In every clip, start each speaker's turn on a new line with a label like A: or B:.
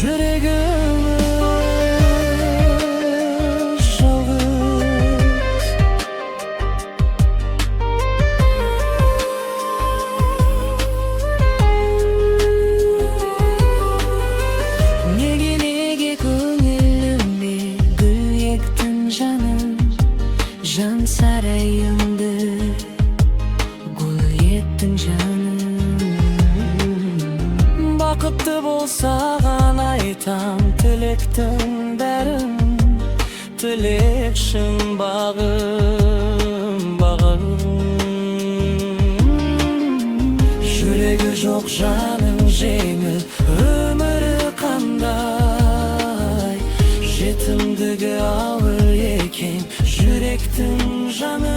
A: Yüreğimi şalgız Nege ko'nglimni gul ektin canım Jan sarayımda gul ettin canım Baqıtlı bolsağan aytam tilektin bärim Tilekşin bağım bağım Yüreği жоқ жаның жеңіл өмірі қандай жетімдігі ауыр екен жүректің жаны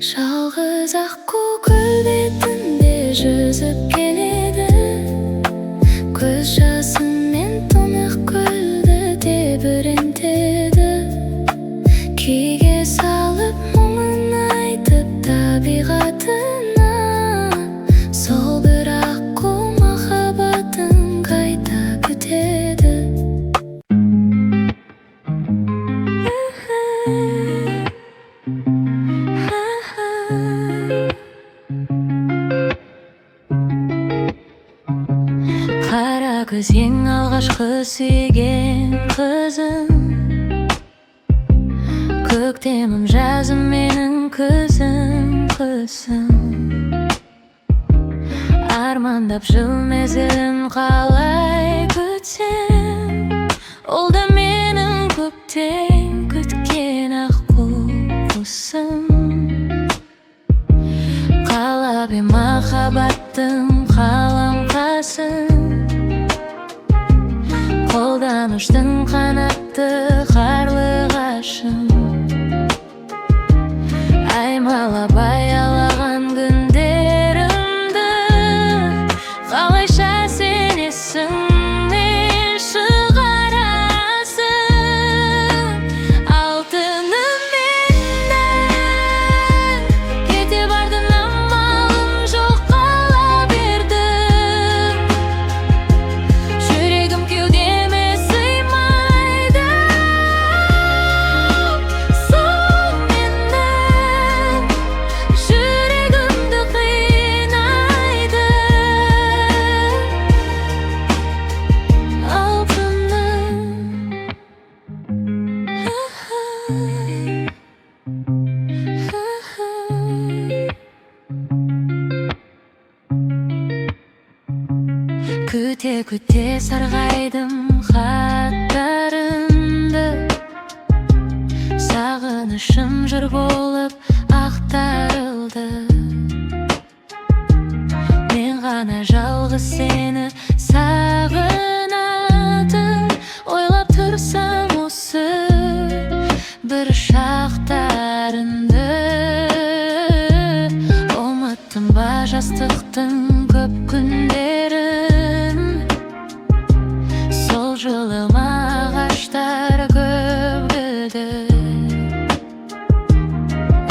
A: Жалғыз аққу көл бетінде жүзіп келеді Көз жасымен тұнық көлді тебірентеді Күйге салып мұңын айтып табиғатына Сол бір аққу махаббатын қайта күтеді Қара көз ең алғашқы сүйген қызым Көктемім жазым менің күзім қысым Армандап жыл мезгілін қалай күтсем Ол да менің көптен күткен аққу құсым Қалап махаббаттың қаламқасын Қолдан ұштың қанатты қарлығашым Аймалап аялаған күндерімді Қалайша сен есіңнен шығарасың Алтыным менің кете бардың амалым жоқ қала бердім Жүрегім кеудеме сыймайды Сол менің жүрегімді қинайды Алтыным Күте-күте сарғайдым хаттарыңды Сағынышым жыр болып ақтарылды Мен ғана жалғыз сені сағынатын Ойлап тұрсам осы бір шақтарыңды Ұмыттым ба жастықтың көп күндерін Сол жылы ағаштар көп гүлді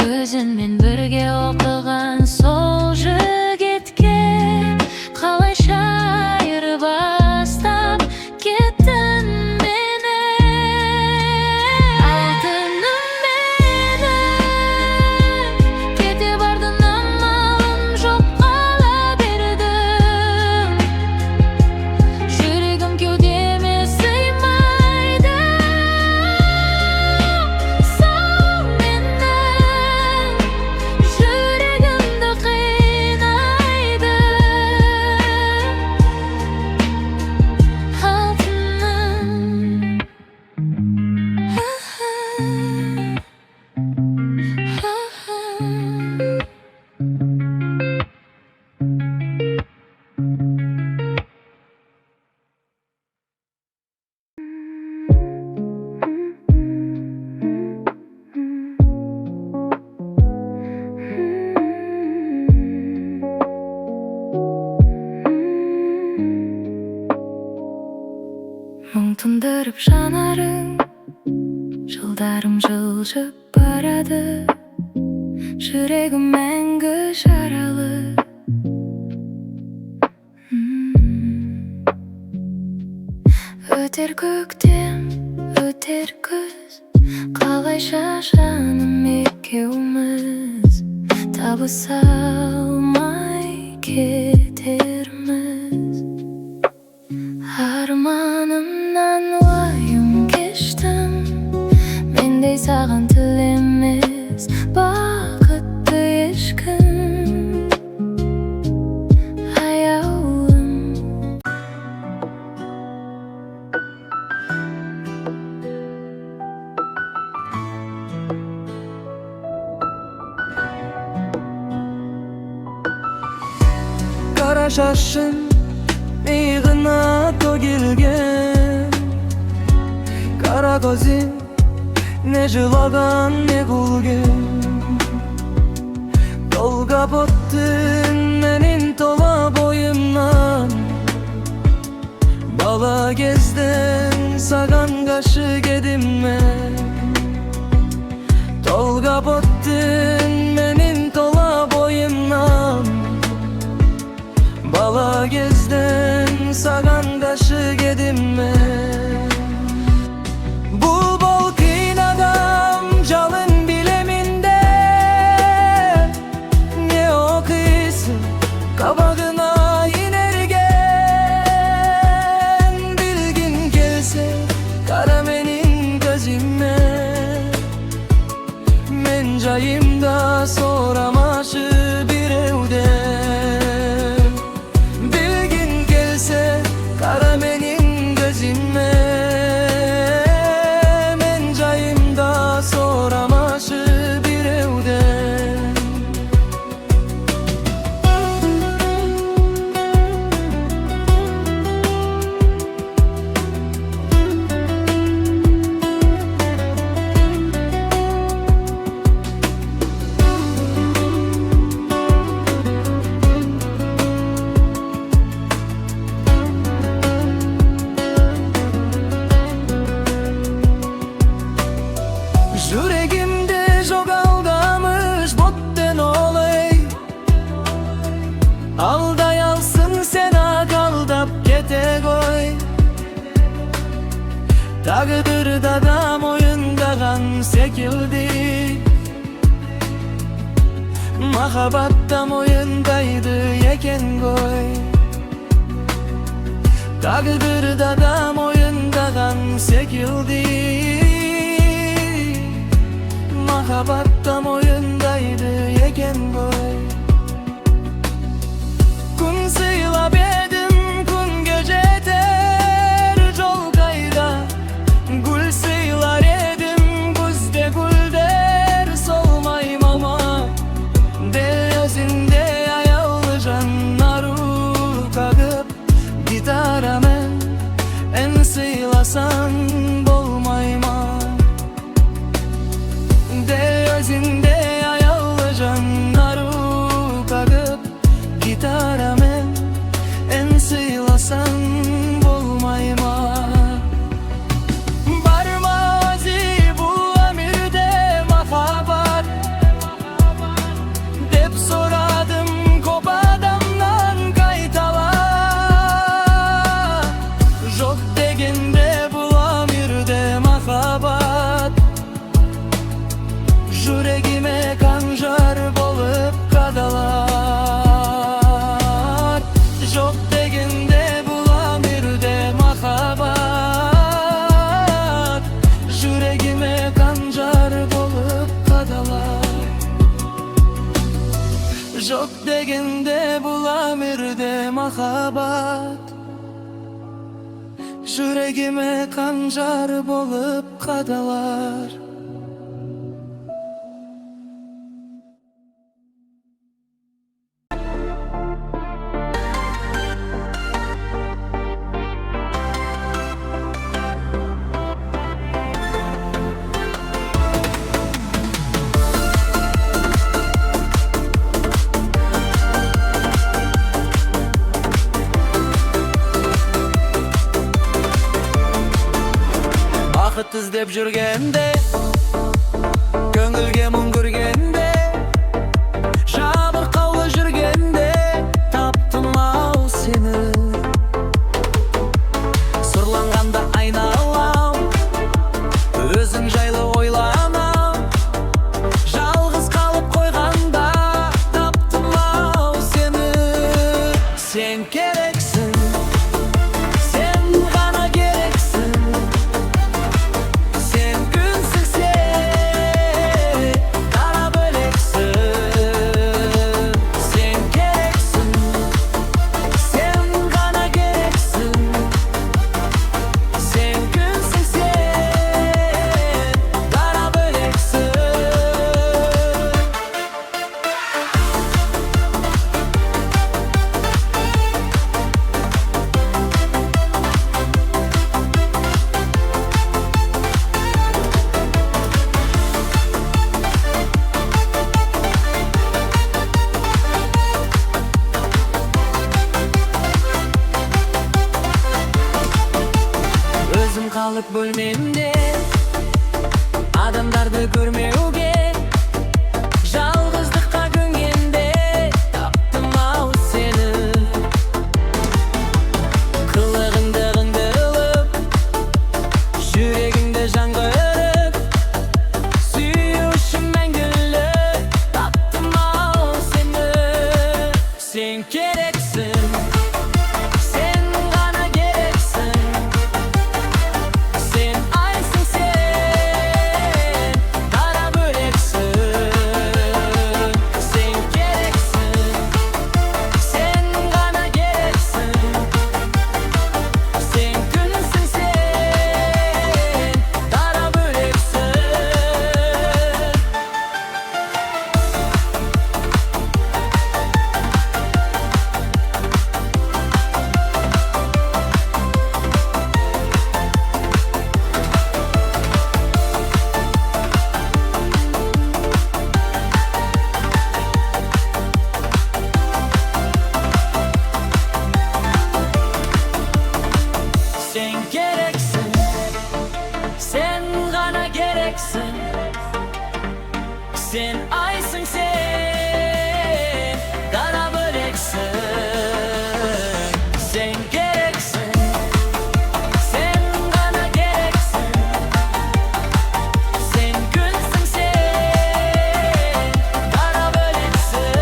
A: Өзіңмен бірге оқыған сол жігітке Қалайша айырбастап кеттің мені Алтыным менің кете бардың амалым жоқ қала бердім Yandırıp janarың, жылдарым жылжып барады, жүрегім мәңгі жаралы. Өтер көктем, өтер күз, қалайша жаным екеуміз табыса алмай кетерміз. Арманымнан уайым кештім, мендей саған тілемес бақытты ешкім. Аяулым
B: Kara şaşın иығына төгілген, қара көзің не жылаған, не күлген. Толғап өттің менің тола бойымнан, бала кезден саған ғашық едім мен. Толғап өттің менің тола бойымнан, bala gezden sağan kaşık edim ben. Bul kıynagam calın bileminde, ne okuysun kabağına inergen. Bilgin gelse kara menin gözüme, men cayımda soramaşı bir evde. Kara benim gözüme, men cayımda soramaşı bir evde. Yüreğimde jogaldamış botten olay, alday alsın sena kaldap kete koy. Tağdırda da moyundagan sekildi, mahabatta moyundaydı eken koy. Tağdırda da moyundagan sekildi, mahabattam oyundaydı yeken boy. Kun sıylap edim, kun göceter jol kayda. Gül sıylar edim, güzde gülder solmayım ama. De özünde ayağlı canları kakıp gitara men, en sıylasan bolmayım ama. De özünde ayağlı canları kakıp gitara men, en sıylasan bolmayma. Barma ozi bu amirde mahabat, dep soradım kop adamdan kaytala. Jok degende bu amirde mahabat, yüreğime kanjar bolup kadalar. Jok degende bulamirde mahabat, yüreğime kanjar bolup kadalar. Jok degende bulamirde mahabat, yüreğime kanjar bolup kadalar. іздеп жүргенде, көңілге мұң көргенде, жабырқаулы жүргенде таптым ау сені. Сұрланғанда айналам, өзің жайлы ойланам, жалғыз қалып қойғанда таптым ау сені. Сен керексің, сен ғана керексің, сен күнсің, сен дара бөлексің. Сен керексің, сен ғана керексің, сен күнсің, сен дара бөлексің. Өзім қалып бөлмемде, адамдарды көрмеуге, жалғыздыққа көнгенде таптым ау сені. Қылығыңды ылып, жүрегіңді жаңғырып, сүю үшін мәңгілік таптым ау сені. Сен керексің, сен ғана керексің, сен айсың, сен дара бөлексің. Сен керексің, сен ғана керексің, сен күнсің, сен дара бөлексің. Sen gereksin, sen ғана gereksin, sen aysın, sen dara böleksin. Sen gereksin, sen ғana gereksin, sen günsün, sen dara böleksin.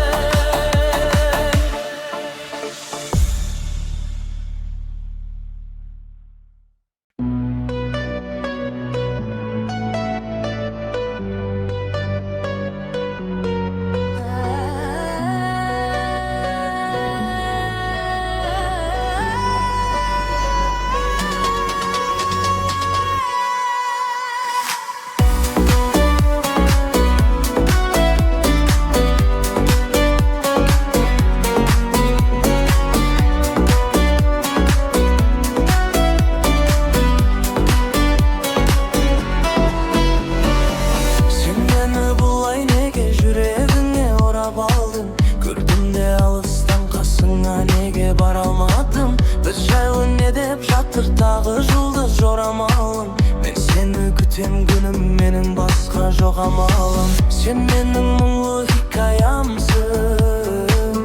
B: Sen beni bulay nege жүрегіңе орап алдың, көрдім де алыстан қасыңа неге бара алмадым. Біз жайлы не деп жатыр тағы жұлдыз жорамалым, мен сені күтем күнім, менің басқа жоқ амалым. Сен менің мұңлы хикаямсың,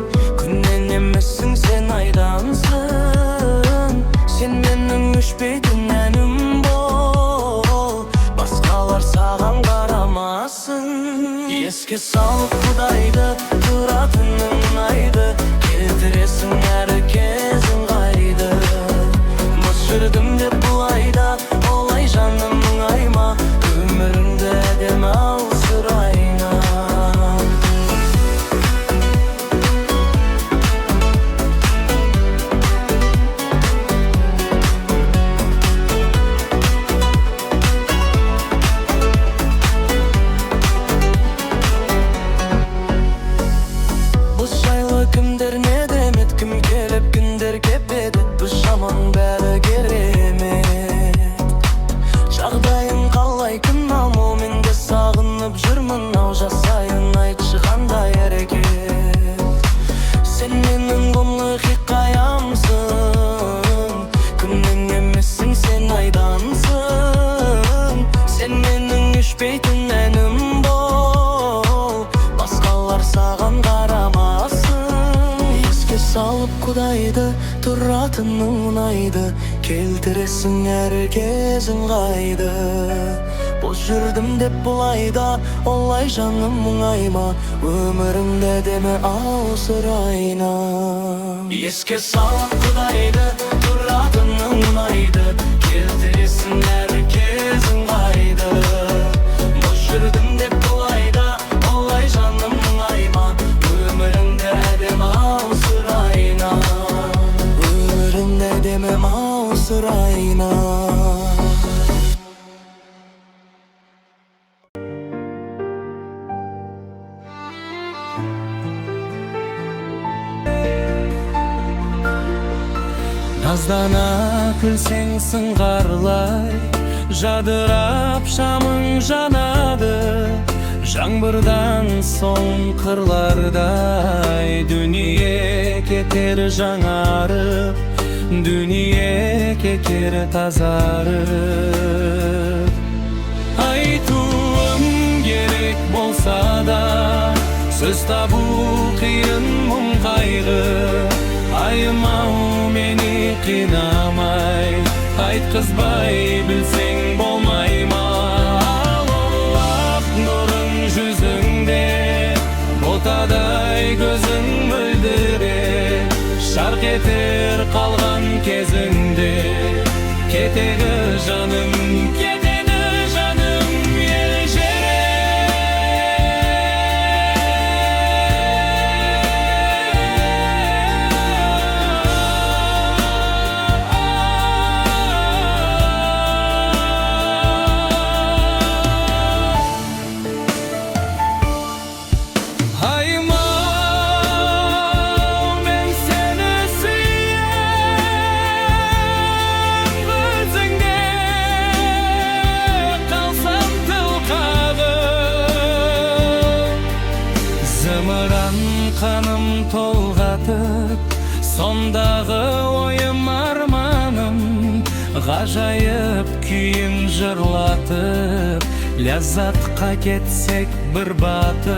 B: күннен емессің, сен айдансың. Сен менің өшпейтін әнім бол, басқалар саған қарамасын. Еске салып құдайды, тұратының ұнайды, келтіресің әрі кезің қайды. Мұз жүрдім деп бұлайда, олай жаным мұңайма, өміріңді әдемі ау сұрайна. Кудайды тұратының ұнайды, келтіресің әр кезің қайды. Бос жүрдім деп бұлайда, олай жаным мұңайма, өмірімді деме аусырайна. Еске салам Құдайды, тұратының ұнайды, келтіресің әр кезің қайды. Бос жүрдім деп бұлайда, олай жаным мұңайма, өмірімді әдем аусырайна. Өмірімді демем аусырайна. Наздана күлсең сыңғарлай, жадырап шамың жанады. Жаңбырдан соң қырлардай, дүние кетер жаңарып, дүние кетер тазарып. Айтуым керек болса да, сөз табу қиын мұң қайғы. Айымау мені қинамай, айтқызбай білсең болмай ма? Ал ақ нұрың жүзіңде, ботадай көзің мөлдіреп, шарқ етер қалған кезіңде, кетеді жаным, кетеді жаным ел қаным толғатып, сондағы ойым арманым, ғажайып күйін жырлатып, ләззатқа кетсек бір батып.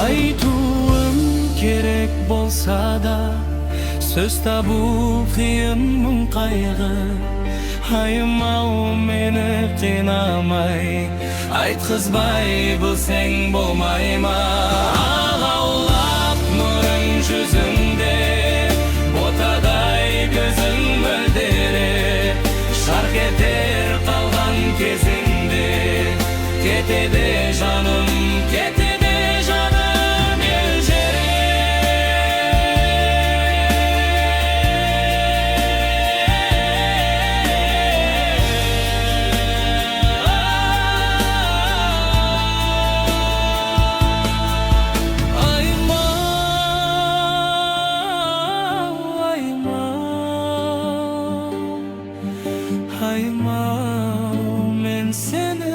B: Айтуым керек болса да, сөз табу қиын мұң қайғы. Айымау мені қинамай, айтқызбай білсең болмай ма? Алаулап нұрың жүзіңде, ботадай көзің мөлдіреп, шарқ етер қалған кезіңде, кетеді жаным, кетеді жаным ел Ayımau men seni